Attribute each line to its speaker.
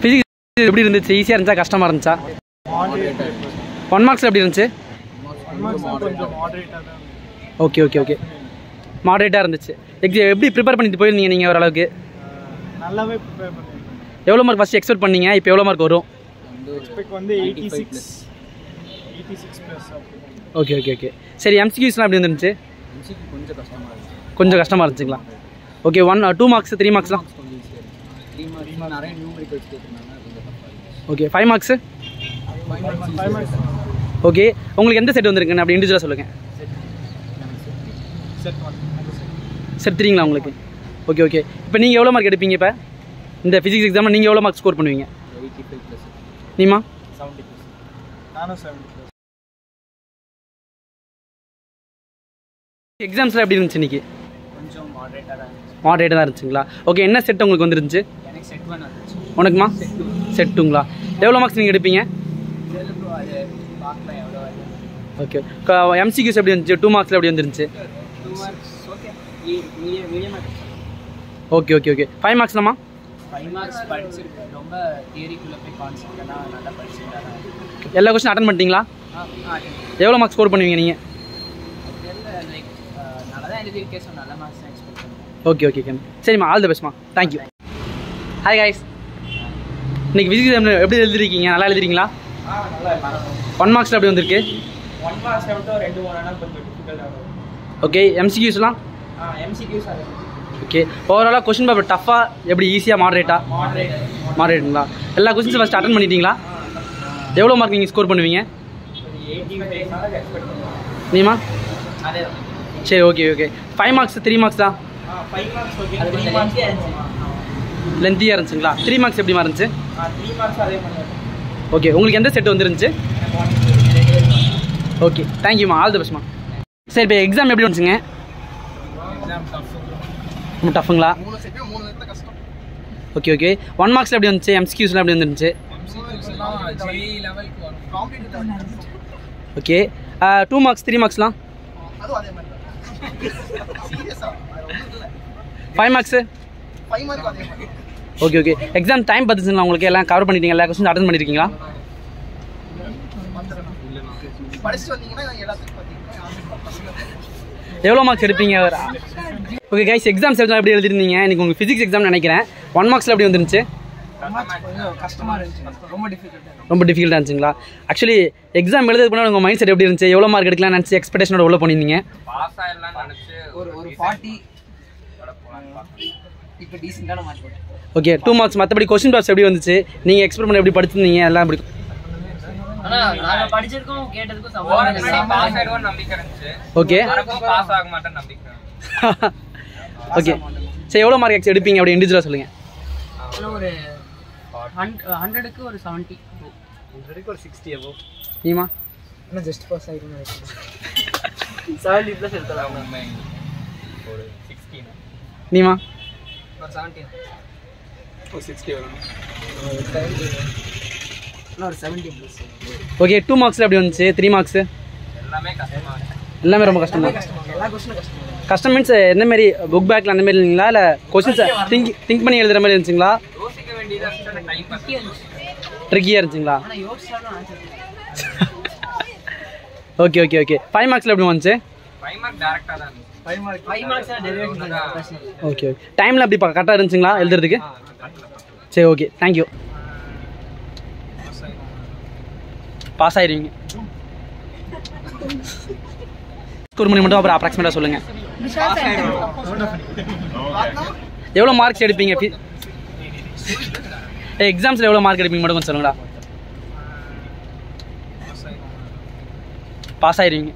Speaker 1: Physics எப்படி இருந்துச்சு? ஈஸியாக இருந்துச்சா கஷ்டமாக இருந்துச்சா? 1 மார்க்ஸில் எப்படி இருந்துச்சு? ஓகே ஓகே ஓகே மாடரேட்டாக இருந்துச்சு. எப்படி ப்ரிப்பேர் பண்ணிட்டு போயிருந்தீங்க நீங்கள் ஓரளவுக்கு?
Speaker 2: நல்லாவே ப்ரிப்பேர் பண்ணிருக்கேன்.
Speaker 1: எவ்வளோ மார்க் ஃபஸ்ட் எக்ஸ்பெக்ட் பண்ணீங்க? இப்போ எவ்வளோ மார்க் வரும்?
Speaker 2: எக்ஸ்பெக்ட் வந்து 86 ப்ளஸ்.
Speaker 1: ஓகே ஓகே ஓகே சரி. எம்சிக்யூஸ்லாம் எப்படி இருந்துச்சு? கொஞ்சம் கஷ்டமாக இருந்துச்சுங்களா? ஓகே 2 மார்க்ஸ் 3 மார்க்ஸ்லாம் ஓகே 5 மார்க்ஸு ஓகே. உங்களுக்கு எந்த செட் வந்துருக்குன்னு அப்படி இண்டிவிஜுவலாக சொல்லுங்கள். செட் 3ங்களா உங்களுக்கு? Okay okay. இப்போ நீங்கள் எவ்வளோ மார்க் எடுப்பீங்க? இப்போ இந்த ஃபிசிக்ஸ் எக்ஸாமில் நீங்கள் எவ்வளோ மார்க் ஸ்கோர் பண்ணுவீங்க? நீமா?
Speaker 2: 70.
Speaker 1: எக்ஸாம்ஸில் எப்படி இருந்துச்சு இன்னைக்கு?
Speaker 2: கொஞ்சம்
Speaker 1: மாடரேட்டாக தான் இருந்துச்சுங்களா? ஓகே என்ன செட் உங்களுக்கு வந்துருந்துச்சு?
Speaker 2: எனக்கு செட் 1 வந்துச்சு.
Speaker 1: உனக்குமா? செட் 2ங்களா? எவ்வளோ மார்க்ஸ் நீங்கள் எடுப்பீங்க? ஓகே. எம்சிக்யூஸ் எப்படி இருந்துச்சு? 2 மார்க்ஸில் எப்படி வந்துருந்துச்சு? Okay okay okay 5 மார்க்ஸ்லாமா?
Speaker 2: 5 மார்க்ஸ் படிச்சிருக்கேன். ரொம்ப தியரிக்குள்ள போய் கான்செப்ட்னா நல்லா படிச்சிருக்கேன்.
Speaker 1: எல்லா क्वेश्चन அட்டெண்ட் பண்ணிட்டீங்களா? எவ்வளோ மார்க்ஸ் ஸ்கோர் பண்ணுவீங்க நீங்கள்?
Speaker 2: லைக் நல்லா தான் எழுதிருக்கேன். ஸோ நல்ல மார்க்ஸ் தான் எக்ஸ்பெக்ட் பண்ணுறேன்.
Speaker 1: ஓகே ஓகே கேம் சரிம்மா. ஆல் த பெஸ்ட்மா. தேங்க்யூ. Hi guys. இன்னைக்கு ஃபிசிக்ஸ் எக்ஸாம் எப்படி எழுதிருக்கீங்க? நல்லா எழுதிருக்கீங்களா? 1 மார்க்ஸில் எப்படி வந்திருக்கு?
Speaker 2: 1 மார்க்ஸ் மட்டும் 2 1 கொஞ்சம் டிஃபிகல்ட்டாக இருக்கும்.
Speaker 1: ஓகே எம்சிக்யூஸ்லாம்?
Speaker 2: எம்சிக்யூஸ் அது
Speaker 1: ஓகே. ஓவராலாக கொஸ்டின் பேப்பர் டஃபாக எப்படி? ஈஸியாக மாடரேட்டா? மாடரேட்டுங்களா? எல்லா கொஸ்டின்ஸும் ஃபஸ்ட் அட்டன் பண்ணிட்டீங்களா? எவ்வளோ மார்க் நீங்கள் ஸ்கோர் பண்ணுவீங்க?
Speaker 2: 85 எக்ஸ்பெக்ட் பண்ணுறேன்.
Speaker 1: நீமா?
Speaker 2: அதே
Speaker 1: சரி ஓகே ஓகே 5 மார்க்ஸ் 3 மார்க்ஸ் தான்?
Speaker 2: 5 மார்க்ஸ் ஓகே. 3 மார்க்ஸ்
Speaker 1: லென்த்தியாக இருந்துச்சுங்களா? 3 மார்க்ஸ் எப்படி இருந்துச்சு?
Speaker 2: 3 மார்க்ஸ் அதே பண்ணுவேன்.
Speaker 1: ஓகே உங்களுக்கு எந்த செட் வந்துருந்துச்சு? ஓகே தேங்க்யூம்மா. ஆல் த பெஸ்ட்மா. சரி இப்போ எக்ஸாம் எப்படி வந்துச்சுங்க?
Speaker 2: Exam tough.
Speaker 1: ரொம்ப டஃப்புங்களா?
Speaker 2: 3 செட் 3 நேரத்துல கஷ்டம்.
Speaker 1: ஓகே ஓகே 1 மார்க்ஸில் எப்படி வந்துச்சு? எம்சிக்யூஸ்லாம் எப்படி வந்துருந்துச்சு?
Speaker 2: எம்சிக்யூஸ்லாம் ஜேஇ லெவலுக்கு வரும். காம்படிட்டிவ்.
Speaker 1: ஓகே 2 மார்க்ஸ் 3 மார்க்ஸ்லாம்?
Speaker 2: அதுவும் அதே மாதிரி தான். சீரியஸா
Speaker 1: 5 மார்க்ஸு?
Speaker 2: 5 மார்க் அதே மாதிரி.
Speaker 1: ஓகே ஓகே எக்ஸாம் டைம் பார்த்துச்சுங்களா உங்களுக்கு? எல்லாம் கவர் பண்ணிட்டீங்க? எல்லா கொஸ்டின் அட்டன் பண்ணியிருக்கீங்களா?
Speaker 2: படிச்சு வந்தீங்கன்னா எல்லாத்துக்கும் பார்த்தீங்கன்னா
Speaker 1: எவ்வளோ மார்க்ஸ் எடுப்பீங்க? ஓகே கைஸ் எக்ஸாம்ஸ் எப்படி எழுதிருந்தீங்க? இன்னைக்கு உங்களுக்கு ஃபிசிக்ஸ் எக்ஸாம் நினைக்கிறேன். 1 மார்க்ஸில் எப்படி வந்துருந்துச்சு?
Speaker 2: கஷ்டமாக இருந்துச்சு. ரொம்ப டிஃபிகல்ட்டாக.
Speaker 1: ரொம்ப டிஃபிகல்ட்டாக இருந்துச்சுங்களா? ஆக்சுவலி எக்ஸாம் எழுதுறதுக்கு முன்னாடி உங்கள் மைண்ட் செட் எப்படி இருந்துச்சு? எவ்வளோ மார்க் எடுக்கலாம் நினச்சி எக்ஸ்பெக்டேஷனோட உள்ள போனீங்க?
Speaker 2: பாஸ் ஆயிடலாம் நினச்சி ஒரு 40 இப்போ டீசெண்டான மார்க் போட்டேன்.
Speaker 1: Okay 2 marks. மற்றபடி கொஸ்டின் பேப்பர்ஸ் எப்படி வந்துச்சு? நீங்கள் எக்ஸ்பெக்ட் பண்ண எப்படி படிச்சிருந்தீங்க? எல்லாம் எப்படி?
Speaker 2: நாங்க படிச்சிருக்கோம் கேட்டதுக்கும் சம்பந்தம் பாஸ் ஆயிடுவோம் நம்பிக்கை இருந்துச்சு.
Speaker 1: ஓகே
Speaker 2: பாஸ் ஆக மாட்டேன் நம்பிக்கை.
Speaker 1: ஓகே சரி எவ்வளோ மார்க் எடுப்பீங்க அப்படி இண்டிவிஜுவலாக சொல்லுங்கள்.
Speaker 2: ஒரு 100க்கு ஒரு 70, 100க்கு ஒரு 60 above.
Speaker 1: நீமா?
Speaker 2: இன்னும் ஜஸ்ட் பாஸ் ஆயிடும்னு நினைக்கிறேன். 70 ப்ளஸ் எடுத்தலாம். ஒரு 16.
Speaker 1: நீமா?
Speaker 2: ஒரு 17. ஒரு 60 வரும். ஒரு 70 ப்ளஸ்.
Speaker 1: ஓகே 2 மார்க்ஸில் எப்படி வந்துச்சு? 3 மார்க்ஸு?
Speaker 2: எல்லாமே கஷ்டமாக இருக்கு.
Speaker 1: எல்லாமே ரொம்ப கஷ்டமா?
Speaker 2: எல்லா கொஸ்டினும் கஷ்டம்.
Speaker 1: கஷ்டம் மீன்ஸ் எந்த மாதிரி புக் பேக்கில் அந்த மாதிரி இல்லைங்களா? இல்லை கொஸ்டின்ஸ் திங்க் பண்ணி எழுதுகிற மாதிரி இருந்துச்சுங்களா?
Speaker 2: யோசிக்க வேண்டியதாக டைம்
Speaker 1: ட்ரிக்கியாக இருந்துச்சுங்களா?
Speaker 2: ஆனால் யோசிச்சாலும் ஆன்சர்.
Speaker 1: ஓகே ஓகே ஓகே 5 மார்க்ஸில் எப்படி வந்துச்சு?
Speaker 2: 5 மார்க் டேரெக்டாக தான் இருந்துச்சு. 5 மார்க்ஸ் டெரிவேஷன் தான்.
Speaker 1: ஓகே ஓகே டைமில் எப்படி கரெக்டாக இருந்துச்சுங்களா எழுதுறதுக்கு? சரி ஓகே தேங்க்யூ. பாஸ் ஆயிடுவீங்க. ஸ்கோர் பண்ணி மட்டும் அப்புறம் அப்ராக்சிமேட்டாக சொல்லுங்கள். எவ்வளோ மார்க்ஸ் எடுப்பீங்க? எக்ஸாம்ஸில் எவ்வளோ மார்க் எடுப்பீங்க மட்டும் கொஞ்சம் சொல்லுங்களா? பாஸ் ஆயிடுவீங்க.